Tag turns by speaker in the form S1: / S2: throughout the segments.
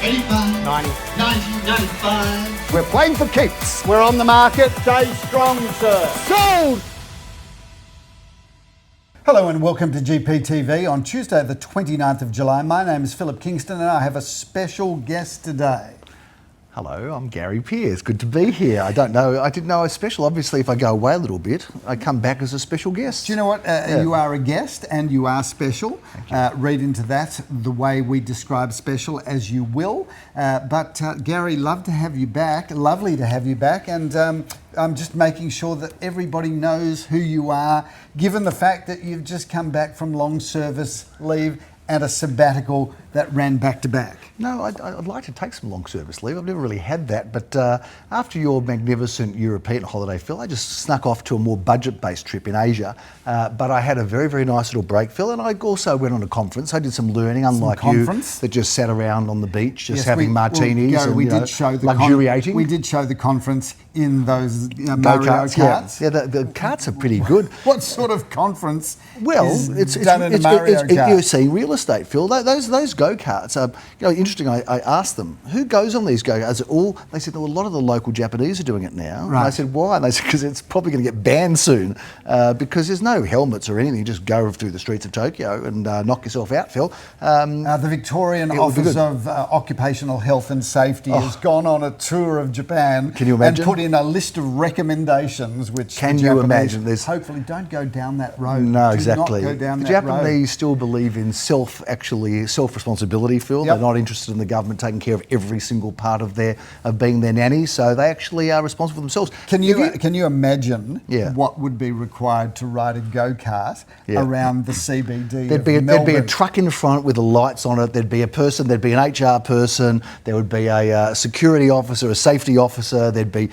S1: 85,
S2: 90.
S1: 90, 95.
S2: We're playing for keeps.
S3: We're on the market. Stay strong, sir.
S2: Sold!
S3: Hello and welcome to GPTV on Tuesday the 29th of July. My name is Philip Kingston and I have a special guest today.
S4: Hello, I'm Gary Pearce. Good to be here. I didn't know I was special. Obviously, if I go away a little bit, I come back as a special guest.
S3: Do you know what? You are a guest and you are special. Read into that the way we describe special as you will. But Gary, love to have you back. Lovely to have you back. And I'm just making sure that everybody knows who you are, given the fact that you've just come back from long service leave and a sabbatical that ran back to back.
S4: No, I'd like to take some long service leave. I've never really had that, but after your magnificent European holiday, Phil, I just snuck off to a more budget-based trip in Asia. But I had a very, very nice little break, Phil, and I also went on a conference. I did some learning, unlike you, that just sat around on the beach, just having martinis and luxuriating.
S3: We did show the conference in those Mario karts.
S4: Yeah, the karts are pretty good.
S3: What sort of conference
S4: it's
S3: done in a Mario kart?
S4: You're seeing real estate, Phil. Those go-karts are, interesting. I asked them, who goes on these go-karts? They said, well, a lot of the local Japanese are doing it now.
S3: Right.
S4: And I said, why? And they said, because it's probably going to get banned soon because there's no helmets or anything. You just go through the streets of Tokyo and knock yourself out, Phil.
S3: The Victorian Office of Occupational Health and Safety has gone on a tour of Japan.
S4: Can you imagine?
S3: And put in a list of recommendations, which
S4: can you imagine?
S3: Hopefully don't go down that road.
S4: No, exactly.
S3: Do not go down
S4: the
S3: that
S4: Japanese
S3: road.
S4: still believe in self-responsibility, Phil.
S3: Yep.
S4: They're not interested in the government taking care of every single part of being their nanny, so they actually are responsible for themselves.
S3: Can you imagine what would be required to ride a go-kart around the CBD
S4: there'd be a truck in front with the lights on it, there'd be a person, there'd be an HR person, there would be a security officer, a safety officer, there'd be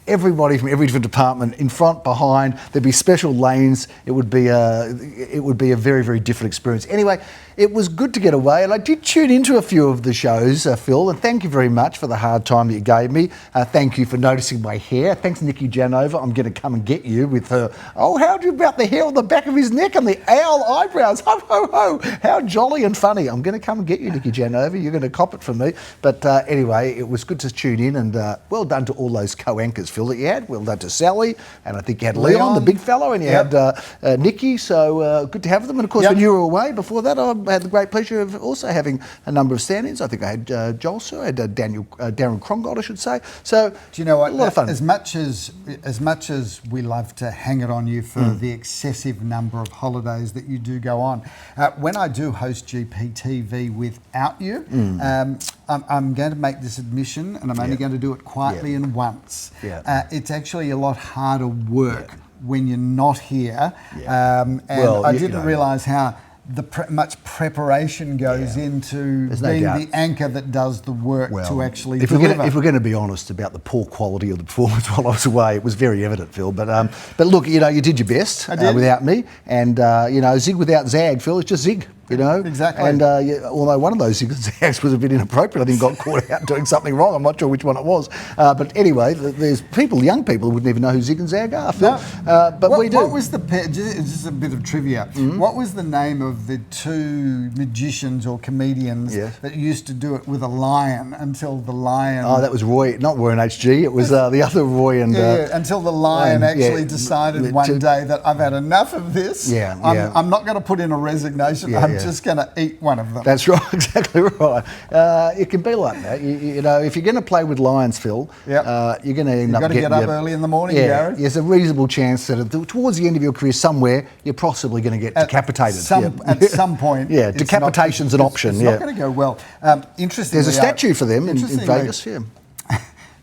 S4: everybody from every different department in front, behind. There'd be special lanes. It would be a very, very different experience. Anyway, it was good to get away, and I did tune into a few of the shows, Phil, and thank you very much for the hard time that you gave me. Thank you for noticing my hair. Thanks, Nikki Janova. I'm going to come and get you with her. Oh, how do you about the hair on the back of his neck and the owl eyebrows? Ho, ho, ho. How jolly and funny. I'm going to come and get you, Nikki Janova. You're going to cop it from me. But anyway, it was good to tune in, and well done to all those co-anchors, Phil, that you had. Well done to Sally, and I think you had Leon, the big fellow, and you had Nikki, so good to have them. And of course, when you were away before that, I had the great pleasure of also having a number of stand-ins. I think I had Joel Sir, I had Darren Crongold, I should say. So,
S3: do you know what?
S4: A lot of fun.
S3: As much as we love to hang it on you for the excessive number of holidays that you do go on, when I do host GPTV without you, I'm going to make this admission, and I'm only going to do it quietly and once. It's actually a lot harder work when you're not here, and I didn't realise how much preparation goes into being the anchor that does the work to actually deliver.
S4: If we're going to be honest about the poor quality of the performance while I was away, it was very evident, Phil. But look, you did your best without me, and zig without zag, Phil. It's just zig.
S3: Exactly.
S4: And although one of those zags was a bit inappropriate, I think got caught out doing something wrong. I'm not sure which one it was. But anyway, there's young people who wouldn't even know who Zig and Zag are, Phil. But we do.
S3: What was just a bit of trivia, what was the name of the two magicians or comedians that used to do it with a lion until the lion...
S4: Oh, that was Roy, not Roy and HG, it was the other Roy and...
S3: until the lion actually decided one day that I've had enough of this. I'm not going to put in a resignation. I'm just going to eat one of them.
S4: That's right, exactly right. It can be like that. If you're going to play with lions, Phil, you're going to end up getting...
S3: You've got to get up early in the morning, Gary.
S4: There's a reasonable chance that towards the end of your career somewhere, you're possibly going to get decapitated.
S3: At some point.
S4: Yeah, decapitation's an option.
S3: It's not going to go well. Interestingly,
S4: there's a statue for them in Vegas.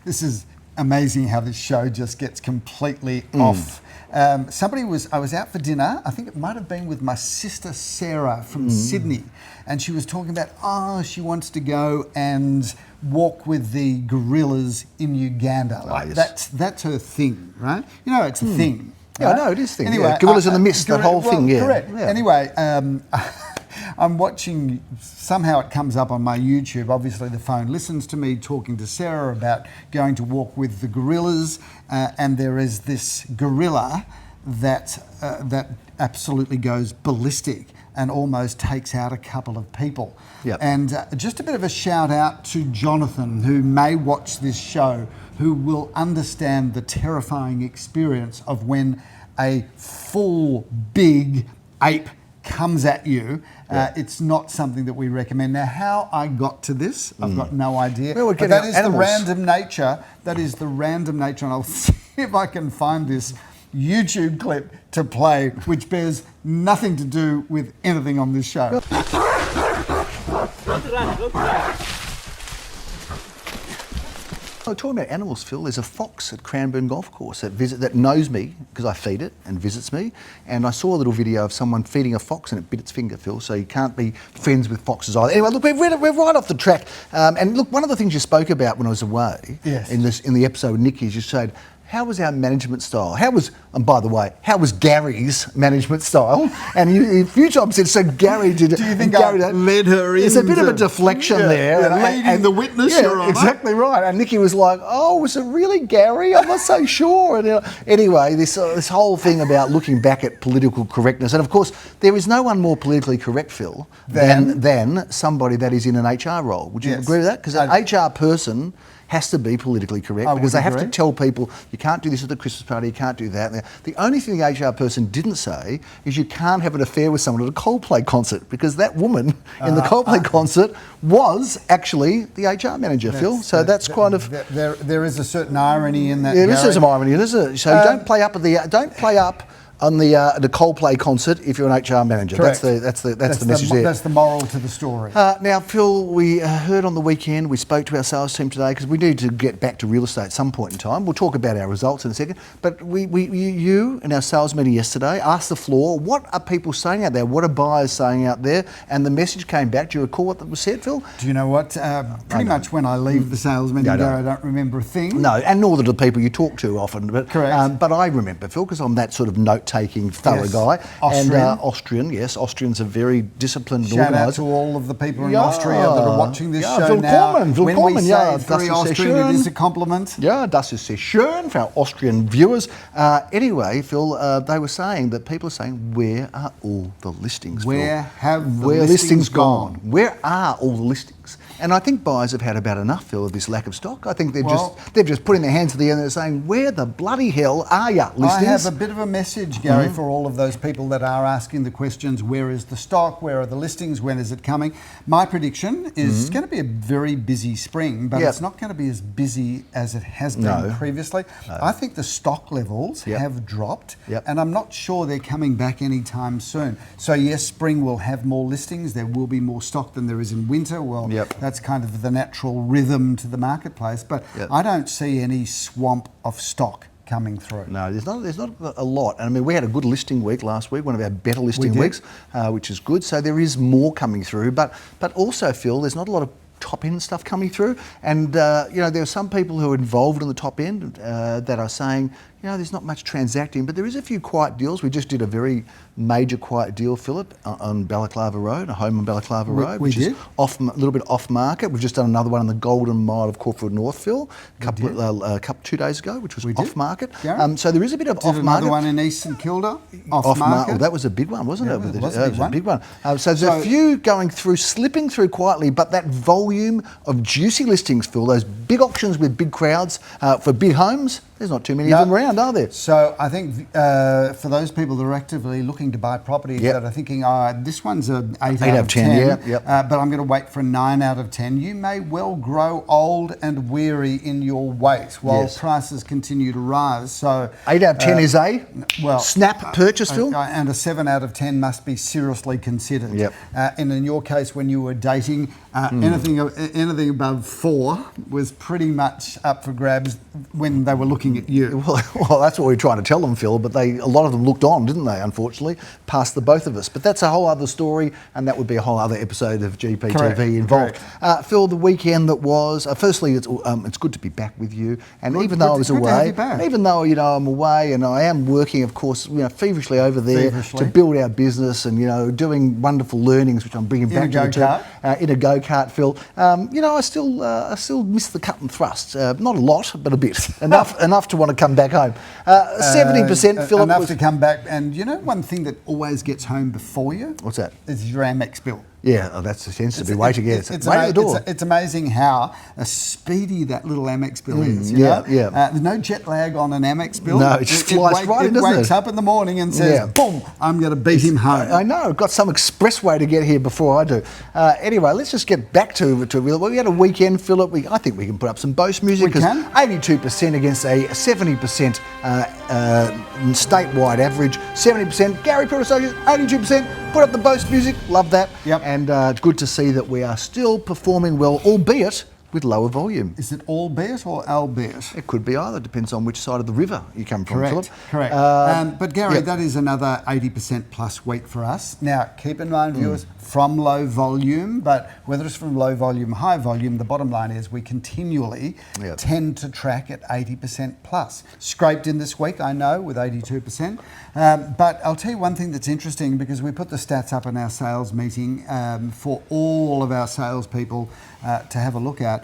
S3: This is amazing how this show just gets completely off. I was out for dinner, I think it might have been with my sister Sarah from Sydney, and she was talking about, she wants to go and walk with the gorillas in Uganda. That's her thing, right? It's a thing.
S4: Yeah, I know, it is a thing. Anyway, Gorillas in the Mist, that whole thing,
S3: Correct. Yeah. Anyway, I'm watching, somehow it comes up on my YouTube, obviously the phone listens to me talking to Sarah about going to walk with the gorillas, and there is this gorilla that absolutely goes ballistic. and almost takes out a couple of people.
S4: Yep.
S3: And just a bit of a shout out to Jonathan, who may watch this show, who will understand the terrifying experience of when a full big ape comes at you. It's not something that we recommend. Now, how I got to this, I've got no idea.
S4: Well,
S3: but that is the random nature. That is the random nature, and I'll see if I can find this YouTube clip to play, which bears nothing to do with anything on this show.
S4: Oh, talking about animals, Phil, there's a fox at Cranbourne Golf Course that knows me because I feed it and visits me. And I saw a little video of someone feeding a fox and it bit its finger, Phil. So you can't be friends with foxes either. Anyway, look, we're right off the track. And look, one of the things you spoke about when I was away in the episode with Nikki is you said, how was our management style? And by the way, how was Gary's management style? And you a few times said, so Gary did...
S3: Do you think Gary led her in?
S4: There's a bit of a deflection there.
S3: Leading the witness, Your Honour.
S4: Exactly right. And Nikki was like, oh, was it really Gary? I'm not so sure. And, anyway, this whole thing about looking back at political correctness. And of course, there is no one more politically correct, Phil, than somebody that is in an HR role. Would you agree with that? Because an HR person has to be politically correct because they have to tell people you can't do this at the Christmas party, you can't do that. The only thing the HR person didn't say is you can't have an affair with someone at a Coldplay concert because that woman in the Coldplay concert was actually the HR manager, Phil. So that's kind of...
S3: There is a certain irony in that.
S4: Yeah, there is some irony in it, isn't it? So don't play up on the Coldplay concert if you're an HR manager.
S3: Correct.
S4: That's the message there.
S3: That's the moral to the story.
S4: Now, Phil, we heard on the weekend, we spoke to our sales team today because we need to get back to real estate at some point in time. We'll talk about our results in a second. But you and our sales meeting yesterday asked the floor, what are people saying out there? What are buyers saying out there? And the message came back. Do you recall what was said, Phil?
S3: Do you know what? Pretty much when I leave the sales meeting, I don't remember a thing.
S4: No, and nor do the people you talk to often. But,
S3: correct.
S4: But I remember, Phil, because I'm that sort of note-taking thorough guy.
S3: Austrian.
S4: And Austrian, yes. Austrians are very disciplined and
S3: Shout
S4: organised.
S3: out to all of the people in Austria that are watching this show
S4: Phil
S3: now.
S4: Willkommen,
S3: When we say
S4: yeah,
S3: very Austrian, it is a compliment.
S4: Yeah, das ist sehr schön for our Austrian viewers. Anyway, Phil, they were saying that people are saying, where are all the listings,
S3: Where
S4: Phil?
S3: have the
S4: Where
S3: listings gone?
S4: Where are all the listings? And I think buyers have had about enough, Phil, of this lack of stock. I think they're just putting their hands to the air and they're saying, where the bloody hell are ya, listings?
S3: I have a bit of a message, Gary, for all of those people that are asking the questions, where is the stock, where are the listings, when is it coming? My prediction is it's going to be a very busy spring, but it's not going to be as busy as it has been previously. I think the stock levels have dropped, and I'm not sure they're coming back anytime soon. So yes, spring will have more listings, there will be more stock than there is in winter. Well, that's kind of the natural rhythm to the marketplace, but I don't see any swamp of stock coming through.
S4: No, there's not a lot. And I mean, we had a good listing week last week, one of our better listing weeks, which is good. So there is more coming through, but also, Phil, there's not a lot of top end stuff coming through, and there are some people who are involved in the top end that are saying, there's not much transacting, but there is a few quiet deals. We just did a very major quiet deal, Philip, on Balaclava Road, a home on Balaclava Road, which is a little bit off market. We've just done another one on the Golden Mile of Caulfield North, Phil, a couple 2 days ago, which was off market. So there is a bit of off market.
S3: Another one in East St Kilda, off market.
S4: Well, that was a big one, wasn't it?
S3: It was a big one.
S4: So there's a few going through, slipping through quietly, but that volume of juicy listings, Phil, those big auctions with big crowds for big homes, there's not too many of them around, are there?
S3: So I think for those people that are actively looking to buy properties that are thinking, this one's an 8 out of 10, but I'm going to wait for a 9 out of 10, you may well grow old and weary in your wait while prices continue to rise. So
S4: 8 out of 10 is a snap purchase, Phil?
S3: And a 7 out of 10 must be seriously considered. And in your case, when you were dating, anything above 4 was pretty much up for grabs when they were looking at you.
S4: Well, that's what we were trying to tell them, Phil, but a lot of them looked on, didn't they, unfortunately, past the both of us. But that's a whole other story, and that would be a whole other episode of GPTV involved. Phil, the weekend that was, firstly, it's good to be back with you, and even though I was away, even though I'm away and I am working, of course, feverishly over there to build our business and, doing wonderful learnings, which I'm bringing back to you in a go-kart, Phil, I still miss the cut and thrust. Not a lot, but a bit. Enough enough to want to come back home. 70%, Philip.
S3: Enough to come back. And you know one thing that always gets home before you?
S4: What's that?
S3: Is your Amex bill.
S4: Yeah, tends to be way to get. It's right at the door.
S3: It's amazing how speedy that little Amex bill is. You
S4: yeah,
S3: know?
S4: yeah.
S3: There's no jet lag on an Amex bill.
S4: No, it just flies right in, doesn't it?
S3: It wakes up in the morning and says, boom, I'm going to beat him home.
S4: I know, got some expressway to get here before I do. Anyway, let's just get back to we had a weekend, Philip. I think we can put up some Boast music.
S3: We can.
S4: 82% against a 70% statewide average. 70%. Gary Pure Associates, 82%. Put up the Boast music. Love that.
S3: Yep.
S4: And it's good to see that we are still performing well, albeit with lower volume.
S3: Is it albeit or albeit?
S4: It could be either. Depends on which side of the river you come from,
S3: Correct,
S4: Philip.
S3: correct. But Gary, that is another 80% plus week for us. Now, keep in mind, viewers, from low volume, but whether it's from low volume, high volume, the bottom line is we continually tend to track at 80% plus. Scraped in this week, I know, with 82%. But I'll tell you one thing that's interesting, because we put the stats up in our sales meeting for all of our salespeople to have a look at.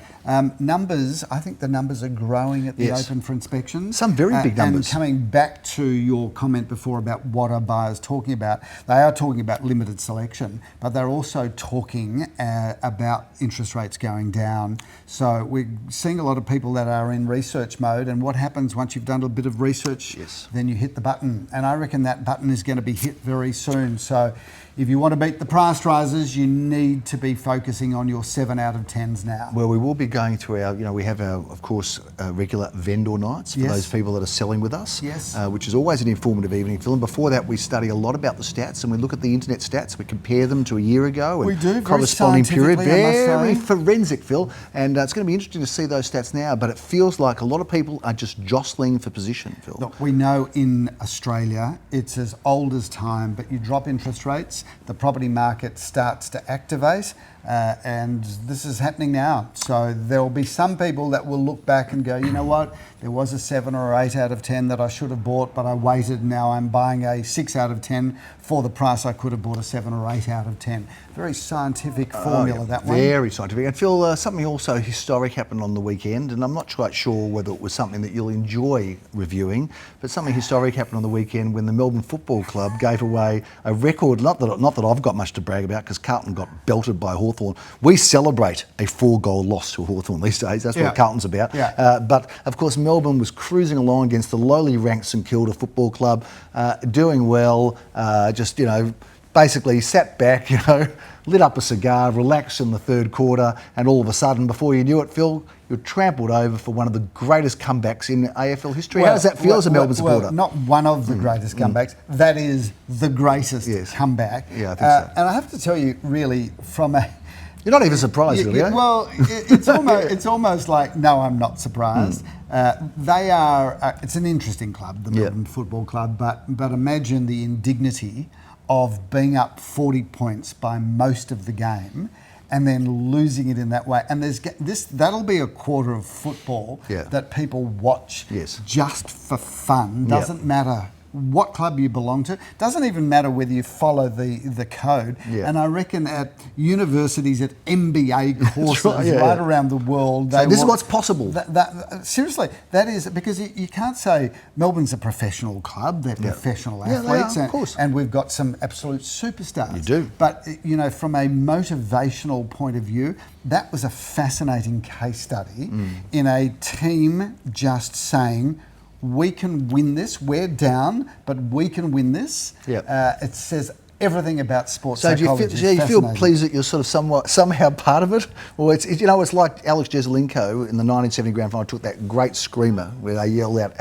S3: Numbers, I think the numbers are growing at the open for inspections.
S4: Some very big numbers.
S3: And coming back to your comment before about what are buyers talking about, they are talking about limited selection, but they're also talking about interest rates going down. So we're seeing a lot of people that are in research mode, and what happens once you've done a bit of research, then you hit the button. And I reckon that button is going to be hit very soon. So if you want to beat the price rises, you need to be focusing on your 7 out of 10s now.
S4: Well, we will be going through our, we have our, of course, regular vendor nights for those people that are selling with us, which is always an informative evening, Phil. And before that, we study a lot about the stats, and we look at the internet stats. We compare them to a year ago and
S3: we do,
S4: corresponding period. Very
S3: very
S4: forensic, Phil. And it's going to be interesting to see those stats now. But it feels like a lot of people are just jostling for position, Phil.
S3: Look, we know in Australia it's as old as time, but you drop interest rates, the property market starts to activate, and this is happening now. So there will be some people that will look back and go, you know what, there was a 7 or 8 out of 10 that I should have bought, but I waited. Now I'm buying a 6 out of 10 for the price I could have bought a 7 or 8 out of 10. Very scientific formula, that one.
S4: Very scientific. And Phil, something also historic happened on the weekend, and I'm not quite sure whether it was something that you'll enjoy reviewing, but something historic happened on the weekend when the Melbourne Football Club gave away a record, not that I've got much to brag about, because Carlton got belted by Hawthorn. We celebrate a 4-goal loss to Hawthorn these days. That's what Carlton's about. But of course, Melbourne was cruising along against the lowly ranked St Kilda Football Club, doing well, basically sat back, lit up a cigar, relaxed in the third quarter, and all of a sudden, before you knew it, Phil, you were trampled over for one of the greatest comebacks in AFL history. How does that feel as a Melbourne supporter?
S3: Well, not one of the greatest comebacks. That is the greatest comeback.
S4: Yeah, I think so.
S3: And I have to tell you, really, from a...
S4: You're not even surprised, really,
S3: Well, it's almost like, no, I'm not surprised. They are... it's an interesting club, the Melbourne Football Club, but imagine the indignity of being up 40 points by most of the game and then losing it in that way. And that'll be a quarter of football that people watch just for fun. Doesn't matter what club you belong to. Doesn't even matter whether you follow the code. And I reckon at universities, at MBA courses right around the world,
S4: so this is what's possible.
S3: Seriously, that is because you can't say Melbourne's a professional club. They're professional athletes,
S4: of course.
S3: And we've got some absolute superstars.
S4: You do.
S3: But from a motivational point of view, that was a fascinating case study in a team just saying, we can win this. We're down, but we can win this. It says everything about sports psychology.
S4: So you feel pleased that you're sort of somehow part of it? Well, it's like Alex Jesaulenko in the 1970 grand final took that great screamer where they yelled out,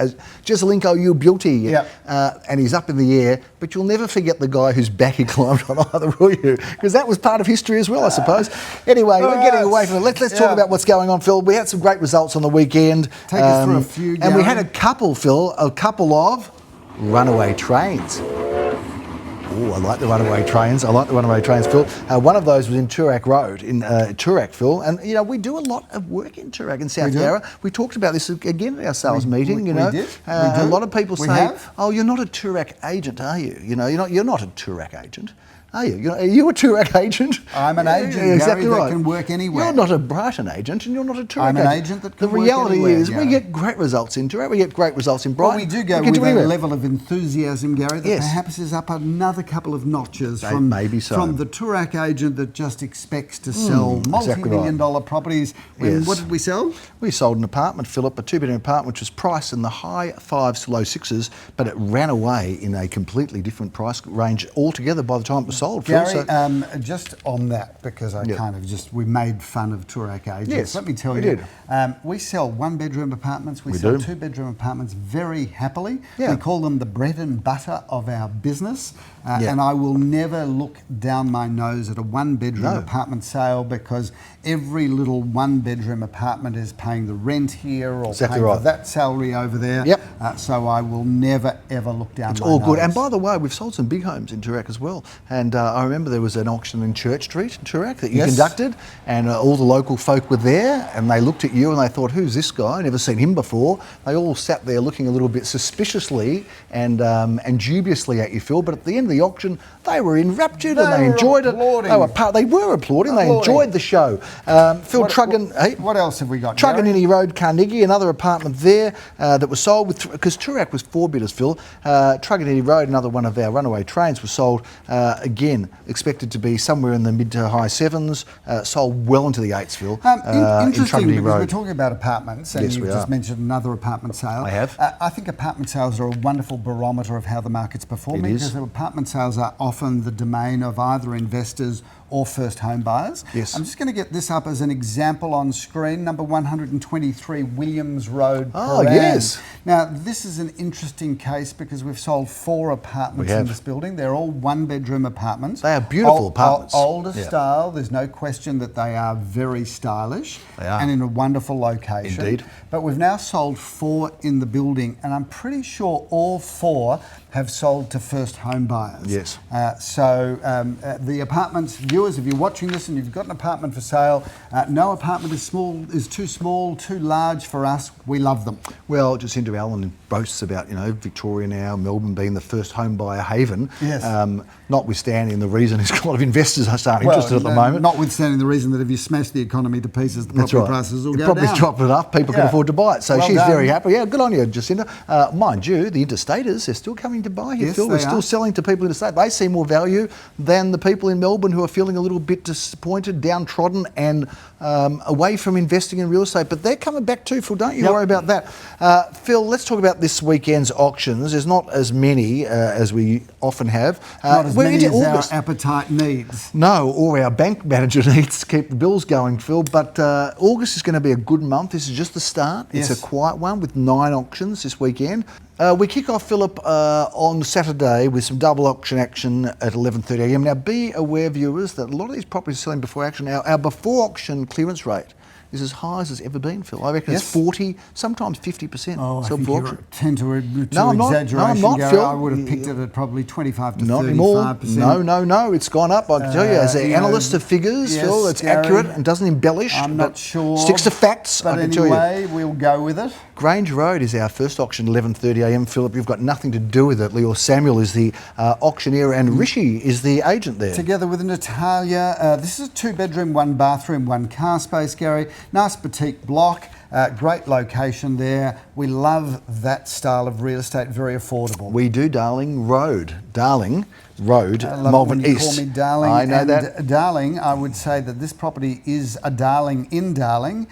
S4: "Jesaulenko, you're guilty!" And he's up in the air, but you'll never forget the guy whose back he climbed on either, will you? Because that was part of history as well, I suppose. Anyway, we're getting away from it. Let's talk about what's going on, Phil. We had some great results on the weekend.
S3: Take us through a few,
S4: and we had a couple, Phil, of runaway trains. Oh, I like the runaway trains. Phil. One of those was in Toorak Road, in Toorak, Phil. And, we do a lot of work in Toorak in South Yarra. We talked about this again at our sales meeting,
S3: We did.
S4: A lot of people say, oh, you're not a Toorak agent, are you? You're not a Toorak agent. Are you? Are you a Toorak agent?
S3: I'm an agent, Gary,
S4: exactly
S3: that
S4: right.
S3: can work anywhere.
S4: You're not a Brighton agent and you're not a Toorak
S3: I'm an agent that can
S4: The
S3: work
S4: reality
S3: anywhere,
S4: is
S3: Gary.
S4: we get great results in Toorak, we get great results in Brighton.
S3: Well, we do go
S4: can
S3: with
S4: do
S3: a
S4: anywhere.
S3: level of enthusiasm, Gary, that
S4: Yes.
S3: perhaps is up another couple of notches
S4: Maybe so.
S3: from the Toorak agent that just expects to sell
S4: exactly
S3: multi-million
S4: right.
S3: dollar properties. When,
S4: Yes.
S3: What did we sell?
S4: We sold an apartment, Philip, a 2-bedroom apartment, which was priced in the high 5s to low 6s, but it ran away in a completely different price range altogether by the time it was sold. Phil.
S3: Gary,
S4: So,
S3: just on that, because I
S4: Yeah.
S3: we made fun of Toorak agents.
S4: Yes,
S3: Let me tell
S4: we
S3: you,
S4: did.
S3: we sell 1-bedroom apartments, we
S4: We
S3: sell
S4: do.
S3: 2-bedroom apartments very happily.
S4: Yeah.
S3: We call them the bread and butter of our business.
S4: Yeah.
S3: And I will never look down my nose at a 1-bedroom
S4: No.
S3: apartment sale, because every little 1-bedroom apartment is paying the rent here or
S4: Exactly
S3: paying
S4: right.
S3: for that salary over there.
S4: Yep.
S3: So I will never, ever look down
S4: It's
S3: my
S4: all
S3: nose.
S4: good. And by the way, we've sold some big homes in Toorak as well. And I remember there was an auction in Church Street in Toorak that you
S3: Yes.
S4: conducted, and all the local folk were there, and they looked at you and they thought, who's this guy? Never seen him before. They all sat there looking a little bit suspiciously and dubiously at you, Phil. But at the end of the auction, they were enraptured and they
S3: They were
S4: enjoyed
S3: applauding.
S4: it. They were applauding. They enjoyed the show. Phil,
S3: What else have we got,
S4: Truganini Road, Carnegie, another apartment there that was sold with, because Toorak was 4 bidders, Phil. Truganini Road, another one of our runaway trains, was sold again, expected to be somewhere in the mid to high 7s, sold well into the 8s, Phil.
S3: Interesting,
S4: in
S3: because
S4: Truganini Road.
S3: we're talking about apartments, and
S4: Yes,
S3: you've
S4: we
S3: just
S4: are.
S3: mentioned another apartment sale.
S4: I have.
S3: I think apartment sales are a wonderful barometer of how the market's performing,
S4: It is.
S3: because apartment sales are often the domain of either investors or first home buyers.
S4: Yes.
S3: I'm just going to get this up as an example on screen, number 123 Williams Road.
S4: Oh,
S3: Paran.
S4: yes.
S3: Now, this is an interesting case because we've sold 4 apartments
S4: We
S3: in
S4: have.
S3: this building. They're all 1-bedroom apartments.
S4: They are beautiful apartments.
S3: Older
S4: Yeah.
S3: style. There's no question that they are very stylish.
S4: They are.
S3: And in a wonderful location.
S4: Indeed.
S3: But we've now sold 4 in the building, and I'm pretty sure all 4 have sold to first home buyers.
S4: Yes.
S3: The apartments, viewers, if you're watching this and you've got an apartment for sale, no apartment is too small, too large for us. We love them.
S4: Well, Jacinda Allen boasts about, Victoria now, Melbourne being the first home buyer haven.
S3: Yes.
S4: Notwithstanding the reason is a lot of investors are interested at the moment.
S3: Notwithstanding the reason that if you smash the economy to pieces, the
S4: That's
S3: property
S4: right.
S3: prices will
S4: It
S3: go
S4: probably
S3: down.
S4: dropped enough, people can
S3: Yeah.
S4: afford to buy it. So
S3: Well
S4: she's
S3: done.
S4: very happy. Yeah, good on you, Jacinda. Mind you, the interstaters, they're still coming to buy here,
S3: Yes,
S4: Phil. We're
S3: they
S4: still
S3: are.
S4: selling to people interstate. They see more value than the people in Melbourne who are feeling a little bit disappointed, downtrodden, and away from investing in real estate. But they're coming back too, Phil. Don't you worry about that. Phil, let's talk about this weekend's auctions. There's not as many as we often have.
S3: Not as
S4: we're
S3: many
S4: into
S3: as
S4: August.
S3: our appetite needs.
S4: No, or our bank manager needs to keep the bills going, Phil. But August is going to be a good month. This is just the start.
S3: Yes.
S4: It's a quiet one with 9 auctions this weekend. We kick off, Philip, on Saturday with some double auction action at 11:30am. Now, be aware, viewers, that a lot of these properties are selling before auction. Our before auction clearance rate is as high as it's ever been, Phil. I reckon
S3: Yes.
S4: it's 40, sometimes 50%.
S3: Oh, I
S4: sell
S3: think
S4: before
S3: you
S4: auction.
S3: tend to
S4: No, I'm not. No, I'm
S3: exaggeration,
S4: not,
S3: Gary.
S4: Phil.
S3: I would have picked it at probably 25 to
S4: Not
S3: 35%.
S4: anymore. No. It's gone up. I can tell you, as an
S3: you know,
S4: analyst of figures,
S3: yes,
S4: Phil, it's
S3: Gary,
S4: accurate and doesn't embellish.
S3: I'm
S4: but
S3: not sure.
S4: Sticks to facts,
S3: But
S4: I can tell you.
S3: anyway, we'll go with it.
S4: Grange Road is our first auction, 11:30am. Philip, you've got nothing to do with it. Leo Samuel is the auctioneer and Rishi is the agent there.
S3: Together with Natalia. This is a 2-bedroom, 1 bathroom, 1 car space, Gary. Nice boutique block. Great location there. We love that style of real estate, very affordable.
S4: We do Darling Road,
S3: I love it
S4: Malvern
S3: when you
S4: East.
S3: call me Darling.
S4: I know
S3: and
S4: that.
S3: Darling, I would say that this property is a darling in Darling.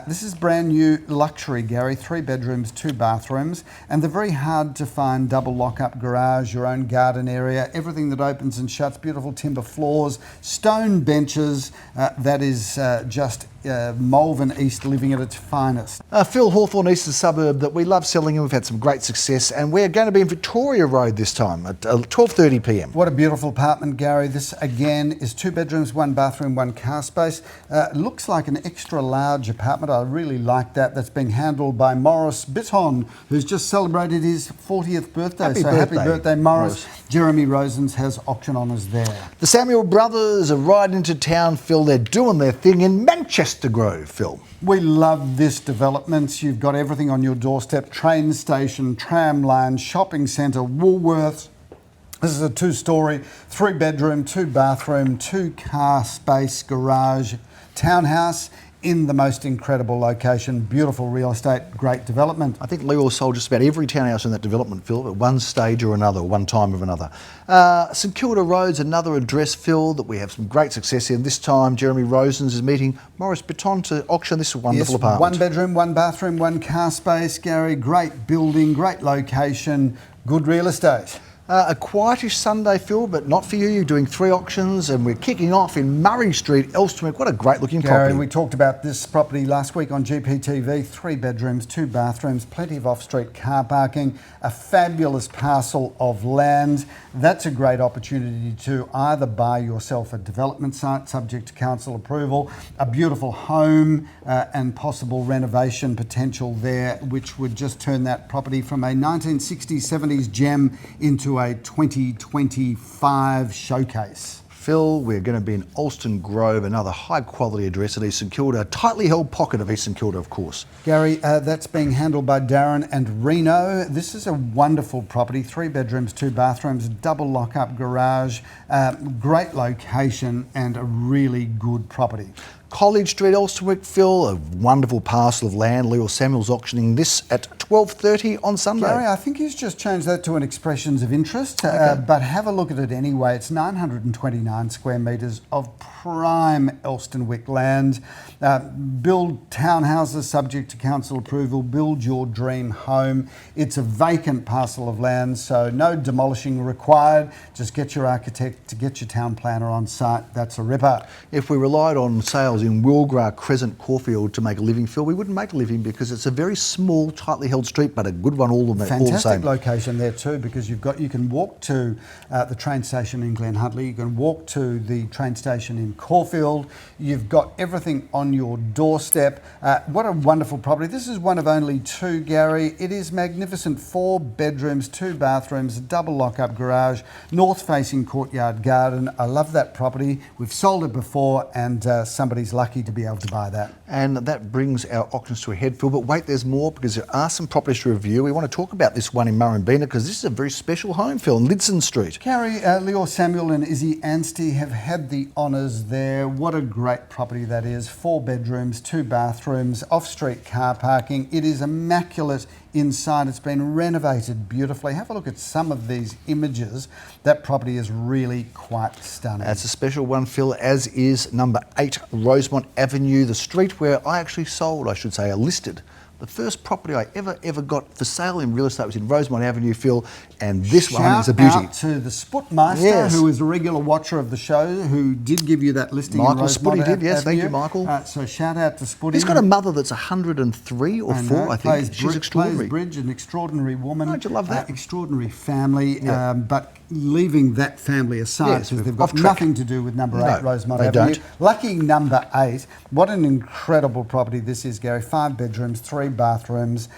S3: This is brand new luxury, Gary. 3 bedrooms, 2 bathrooms, and the very hard to find double lock-up garage, your own garden area, everything that opens and shuts, beautiful timber floors, stone benches. That is just Malvern East living at its finest.
S4: Phil, Hawthorne East is a suburb that we love selling in. We've had some great success, and we're going to be in Victoria Road this time at 12:30pm.
S3: What a beautiful apartment, Gary. This, again, is 2 bedrooms, 1 bathroom, 1 car space. Looks like an extra large apartment. I really like that. That's being handled by Morris Bitton, who's just celebrated his 40th birthday. Happy birthday, Morris. Jeremy Rosens has auction honours there.
S4: The Samuel brothers are riding into town, Phil. They're doing their thing in Manchester Grove, Phil.
S3: We love this development. You've got everything on your doorstep. Train station, tram line, shopping centre, Woolworths. This is a 2-storey, 3-bedroom, 2-bathroom, 2-car space garage townhouse in the most incredible location. Beautiful real estate, great development.
S4: I think Leo sold just about every townhouse in that development, Phil, at one stage or another, one time or another. St Kilda Road's another address, Phil, that we have some great success in. This time, Jeremy Rosens is meeting Maurice Beton to auction this wonderful apartment.
S3: 1-bedroom, 1-bathroom, 1-car space, Gary. Great building, great location, good real estate.
S4: A quietish Sunday, Phil, but not for you. You're doing 3 auctions and we're kicking off in Murray Street, Elstonwick. What a great looking property.
S3: We talked about this property last week on GPTV. 3 bedrooms, 2 bathrooms, plenty of off-street car parking, a fabulous parcel of land. That's a great opportunity to either buy yourself a development site subject to council approval, a beautiful home and possible renovation potential there, which would just turn that property from a 1960s, 70s gem into a 2025 showcase.
S4: Phil, we're going to be in Alston Grove, another high-quality address at East St Kilda, a tightly held pocket of East St Kilda, of course.
S3: Gary, that's being handled by Darren and Reno. This is a wonderful property, 3 bedrooms, 2 bathrooms, double lock-up garage, great location and a really good property.
S4: College Street, Elstonwick, Phil, a wonderful parcel of land. Leo Samuel's auctioning this at 12:30 on Sunday.
S3: Gary, I think he's just changed that to an expressions of interest, but have a look at it anyway. It's 929 square metres of prime Elstonwick land. Build townhouses subject to council approval, build your dream home. It's a vacant parcel of land, so no demolishing required. Just get your architect to get your town planner on site. That's a ripper.
S4: If we relied on sales in Wilgra, Crescent, Caulfield to make a living, Phil, we wouldn't make a living because it's a very small, tightly held street, but a good one all the same.
S3: Fantastic location there too, because you can walk to the train station in Glen Huntly, you can walk to the train station in Caulfield, you've got everything on your doorstep. What a wonderful property. This is one of only 2, Gary. It is magnificent. 4 bedrooms, 2 bathrooms, a double lock-up garage, north-facing courtyard garden. I love that property. We've sold it before and somebody's lucky to be able to buy that.
S4: And that brings our auctions to a head, Phil. But wait, there's more, because there are some properties to review. We want to talk about this one in Murrumbina because this is a very special home, Phil, in Lidson Street.
S3: Gary, Leo Samuel and Izzy Anstey have had the honours there. What a great property that is. 4 bedrooms, 2 bathrooms, off-street car parking. It is immaculate inside. It's been renovated beautifully. Have a look at some of these images. That property is really quite stunning.
S4: That's a special one, Phil, as is number 8 Rosemont Avenue, the street where I actually sold, I should say, I listed the first property I ever got for sale in real estate was in Rosemont Avenue, Phil, and this one is a beauty.
S3: Shout out to the Sputmeister, who is a regular watcher of the show, who did give you that listing.
S4: Michael
S3: in Rosemont
S4: Sputty did, yes,
S3: Avenue.
S4: thank you, Michael.
S3: So shout out to Sputty.
S4: He's got a mother that's 103 or 4, I think. She's extraordinary.
S3: Plays bridge, an extraordinary woman.
S4: Don't you love that?
S3: Extraordinary family, but leaving that family aside, because they've got nothing to do with number 8 Rosemont Avenue. Lucky number 8. What an incredible property this is, Gary. 5 bedrooms, 3 bathrooms.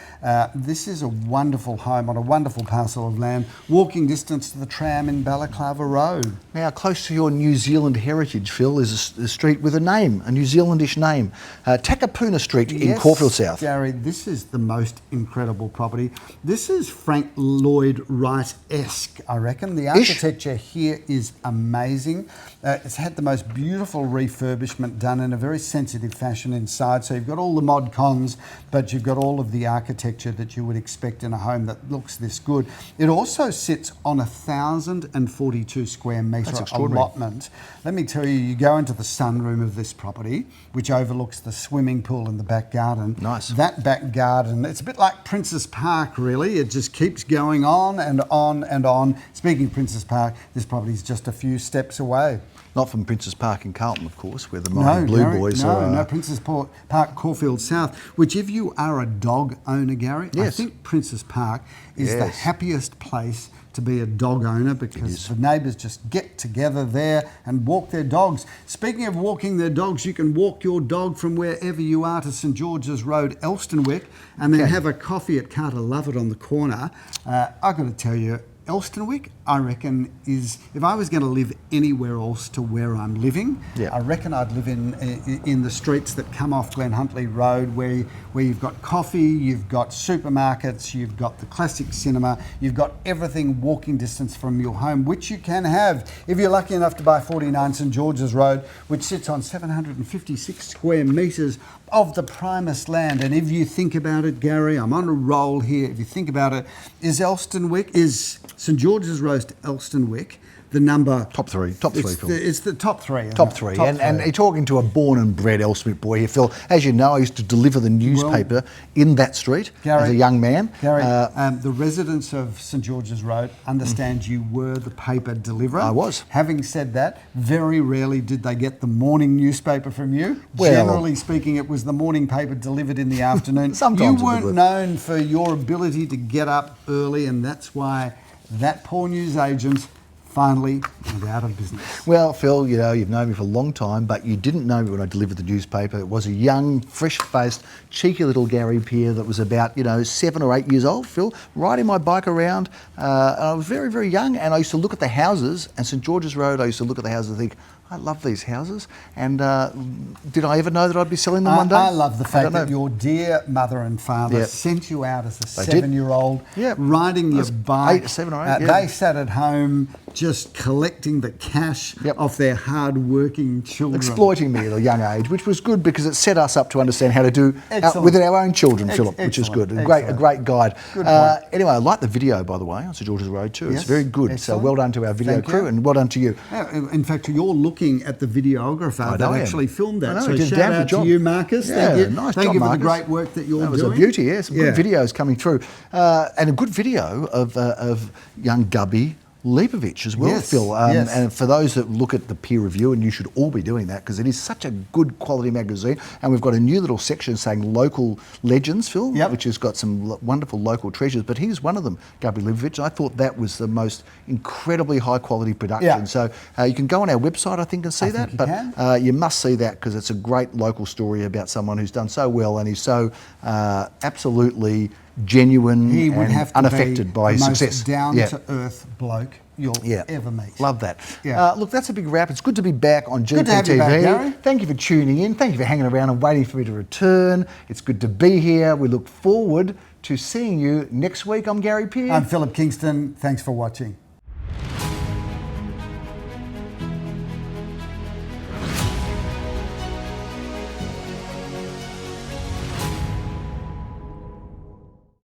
S3: This is a wonderful home on a wonderful parcel of land. Walking distance to the tram in Balaclava Road.
S4: Now, close to your New Zealand heritage, Phil, is a street with a name, a New Zealandish name. Takapuna Street in Caulfield South.
S3: Gary, this is the most incredible property. This is Frank Lloyd Wright-esque, I reckon. The architecture here is amazing. It's had the most beautiful refurbishment done in a very sensitive fashion inside. So you've got all the mod cons, but you've got all of the architecture that you would expect in a home that looks this good. It also sits on 1,042 square metre allotment. Let me tell you, you go into the sunroom of this property, which overlooks the swimming pool in the back garden.
S4: Nice.
S3: That back garden, it's a bit like Princess Park, really. It just keeps going on and on and on. Speaking of Princess Park, this property is just a few steps away.
S4: Not from Princess Park in Carlton, of course, where the Mighty Blue Boys are.
S3: No, Princess Park, Caulfield South, which if you are a dog owner, Gary, I think Princess Park is the happiest place to be a dog owner because the neighbours just get together there and walk their dogs. Speaking of walking their dogs, you can walk your dog from wherever you are to St George's Road, Elstonwick, and then have a coffee at Carter Lovett on the corner. I've got to tell you, Elstonwick, I reckon, is if I was going to live anywhere else to where I'm living,
S4: Yeah.
S3: I reckon I'd live in the streets that come off Glen Huntly Road, where you've got coffee, you've got supermarkets, you've got the classic cinema, you've got everything walking distance from your home, which you can have if you're lucky enough to buy 49 St George's Road, which sits on 756 square metres of the primest land. And if you think about it, Gary, I'm on a roll here. If you think about it, is St George's Road Elstonwick the number
S4: Top three, Phil.
S3: It's the top three.
S4: Top three. And you're talking to a born and bred Elsmith boy here, Phil. As you know, I used to deliver the newspaper in that street as a young man.
S3: Gary, the residents of St George's Road understand you were the paper deliverer.
S4: I was.
S3: Having said that, very rarely did they get the morning newspaper from you.
S4: Well,
S3: generally speaking, it was the morning paper delivered in the afternoon.
S4: Sometimes
S3: you weren't known for your ability to get up early, and that's why that poor newsagent finally went out of business.
S4: Well, Phil, you know, you've known me for a long time, but you didn't know me when I delivered the newspaper. It was a young, fresh-faced, cheeky little Gary Peer that was about, 7 or 8 years old, Phil, riding my bike around. And I was very, very young, and I used to look at the houses, and St George's Road, I used to look at the houses and think, I love these houses. And did I ever know that I'd be selling them one day?
S3: I love the fact that your dear mother and father sent you out as a 7-year-old, riding your bike.
S4: 7 or 8,
S3: They sat at home just collecting the cash off their hard-working children.
S4: Exploiting me at a young age, which was good because it set us up to understand how to do with our own children, Philip, which is good. A great guide. Anyway, I like the video, by the way, on St George's Road too. It's very good.
S3: Excellent.
S4: So well done to our video crew and well done to you.
S3: In fact, you're looking at the videographer that actually filmed that. So
S4: did a
S3: shout
S4: damn
S3: out
S4: good job.
S3: to you, Marcus.
S4: Yeah,
S3: Thank you.
S4: nice
S3: Thank
S4: job,
S3: you for
S4: Marcus.
S3: the great work that you're doing.
S4: That was a beauty, some good videos coming through. And a good video of young Gubby Leibovich as well, Phil. And for those that look at the peer review, and you should all be doing that because it is such a good quality magazine, and we've got a new little section saying local legends, Phil, which has got some wonderful local treasures, but here's one of them, Gubby Leibovich. I thought that was the most incredibly high quality production. So you can go on our website, I think, and see that, but you must see that because it's a great local story about someone who's done so well and he's so absolutely genuine and unaffected by his success.
S3: Down-to-earth bloke you'll ever meet.
S4: Love that. Look, that's a big wrap. It's good to be back on GPTV.
S3: Good to have you back, Gary.
S4: Thank you for tuning in. Thank you for hanging around and waiting for me to return. It's good to be here. We look forward to seeing you next week. I'm Gary Peer.
S3: I'm Philip Kingston. Thanks for watching.